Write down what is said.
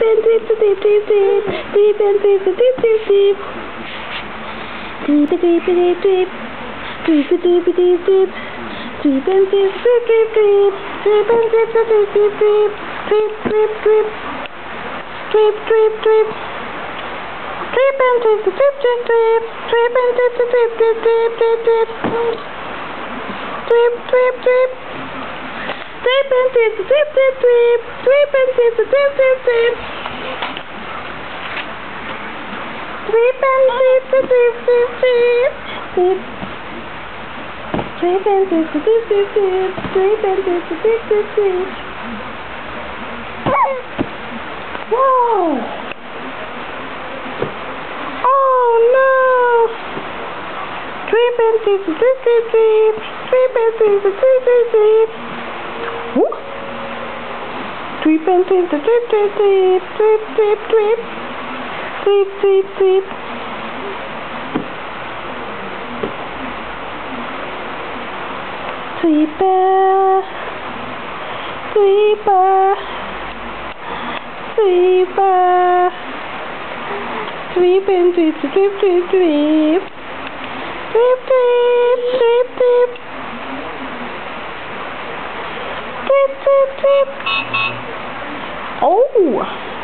and drip, drip, drip, drip, drip and drip, drip, drip, drip, drip. Drip, drip, drip, drip, drip. Drip, drip, drip, drip, drip. Drip and drip, drip, drip, drip. Drip and drip, drip, drip, drip, drip. Drip, drip, drip. Drip, drip, drip. Drip and drip, drip, drip, drip. Drip and drip, drip, drip, drip, drip, drip, drip. Drip, drip, drip. Drip and drip, drip, drip, drip. Drip and drip, drip, drip, drip, drip. Drip and drip, drip, drip, drip, drip. Drip and drip, drip, drip, drip, drip. Drip and drip, drip, drip, drip, drip. Whoa! Oh no! Drip and drip, drip, drip, drip. Drip and drip, drip, drip, drip, drip. Drip and drip, drip, drip, drip, drip, drip, drip, drip, drip, drip, drip. Dripper, dripper, dripper. Drip and drip, drip, drip, drip, drip, drip, drip, drip. Drip, drip, drip. Oh!